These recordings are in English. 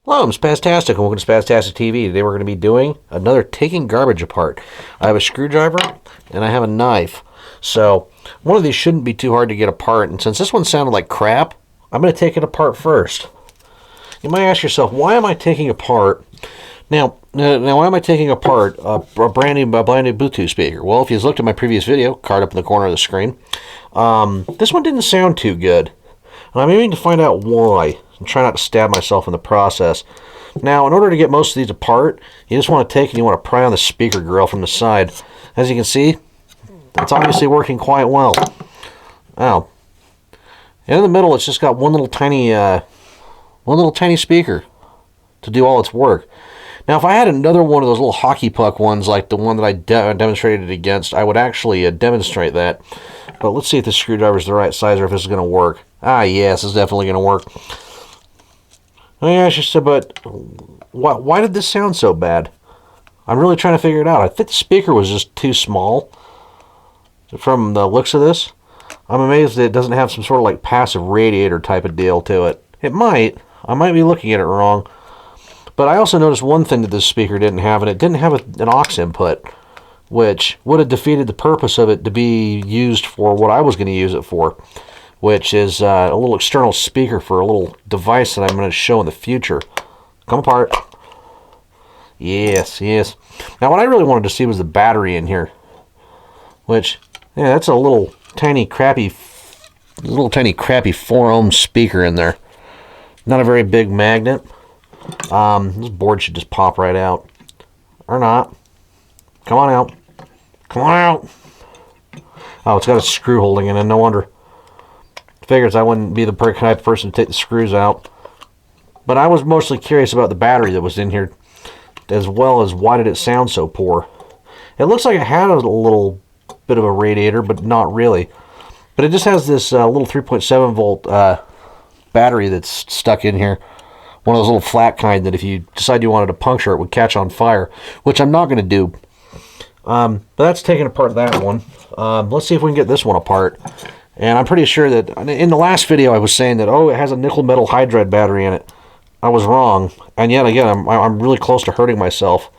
Hello, I'm Spaztastic and welcome to Spaztastic TV. Today we're going to be doing another taking garbage apart. I have a screwdriver and I have a knife. So one of these shouldn't be too hard to get apart, and since this one sounded like crap, I'm going to take it apart first. You might ask yourself, why am I taking apart why am I taking apart a brand new Bluetooth speaker? Well, if you've looked at my previous video, card up in the corner of the screen, this one didn't sound too good. And I'm aiming to find out why and try not to stab myself in the process. Now, in order to get most of these apart, you just want to take and you want to pry on the speaker grill from the side. As you can see, it's obviously working quite well. Oh. And in the middle, it's just got one little tiny speaker to do all its work. Now, if I had another one of those little hockey puck ones, like the one that I demonstrated it against, I would actually demonstrate that. But let's see if the screwdriver is the right size or if this is going to work. Ah, yes, it's definitely going to work. Oh yeah, she said, but why did this sound so bad? I'm really trying to figure it out. I think the speaker was just too small from the looks of this. I'm amazed that it doesn't have some sort of like passive radiator type of deal to it. It might. I might be looking at it wrong. But I also noticed one thing that this speaker didn't have, and it didn't have an aux input, which would have defeated the purpose of it to be used for what I was going to use it for, which is a little external speaker for a little device that I'm going to show in the future. Come apart. Yes, yes. Now, what I really wanted to see was the battery in here, which, yeah, that's a little tiny crappy 4-ohm speaker in there. Not a very big magnet. This board should just pop right out. Or not. Come on out. Come on out. Oh, it's got a screw holding in it. No wonder. Figures I wouldn't be the type of person to take the screws out. But I was mostly curious about the battery that was in here, as well as why did it sound so poor. It looks like it had a little bit of a radiator, but not really. But it just has this little 3.7 volt battery that's stuck in here. One of those little flat kind that if you decide you wanted to puncture it would catch on fire, which I'm not going to do. But that's taking apart that one. Let's see if we can get this one apart. And I'm pretty sure that in the last video I was saying that, oh, it has a nickel metal hydride battery in it. I was wrong. And yet again, I'm really close to hurting myself.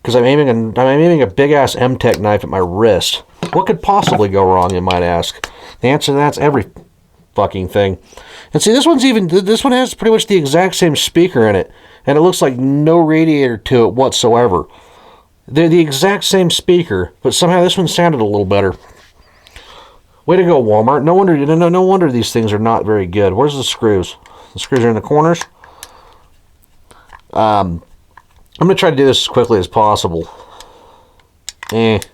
Because I'm aiming a big-ass M-Tech knife at my wrist. What could possibly go wrong, you might ask? The answer to that's every fucking thing. And see, this one has pretty much the exact same speaker in it, and it looks like no radiator to it whatsoever. They're the exact same speaker, but somehow this one sounded a little better. Way to go, Walmart. No wonder these things are not very good. Where's the screws? The screws are in the corners. I'm going to try to do this as quickly as possible. Bet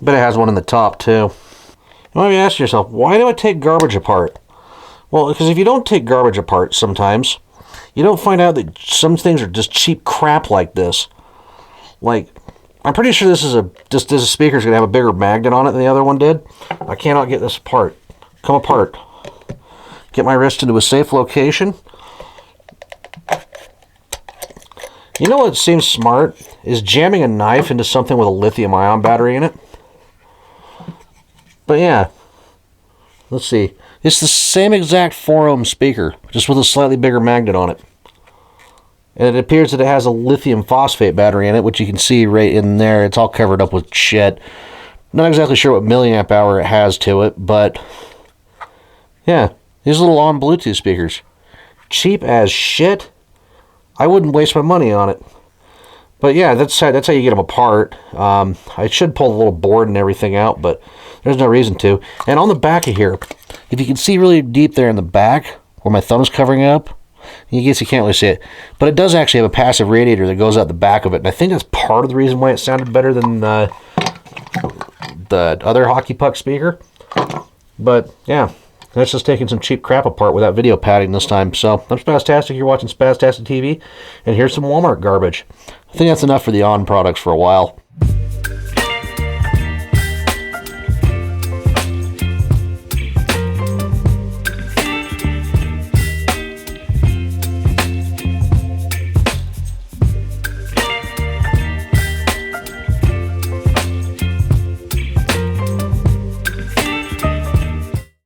it has one in the top too. You might be asking yourself, why do I take garbage apart? Well, because if you don't take garbage apart sometimes, you don't find out that some things are just cheap crap like this. Like, I'm pretty sure this speaker's going to have a bigger magnet on it than the other one did. I cannot get this apart. Come apart. Get my wrist into a safe location. You know what seems smart? Is jamming a knife into something with a lithium-ion battery in it. But yeah. Let's see. It's the same exact 4-ohm speaker, just with a slightly bigger magnet on it. And it appears that it has a lithium phosphate battery in it, which you can see right in there. It's all covered up with shit. Not exactly sure what milliamp hour it has to it, but yeah. These little on Bluetooth speakers. Cheap as shit. I wouldn't waste my money on it. But yeah, that's how you get them apart. I should pull the little board and everything out, but there's no reason to. And on the back of here, if you can see really deep there in the back, where my thumb's covering up, I guess you can't really see it, but it does actually have a passive radiator that goes out the back of it, and I think that's part of the reason why it sounded better than the other hockey puck speaker. But yeah, that's just taking some cheap crap apart without video padding this time. So I'm Spaztastic, you're watching Spaztastic TV, and here's some Walmart garbage. I think that's enough for the On products for a while.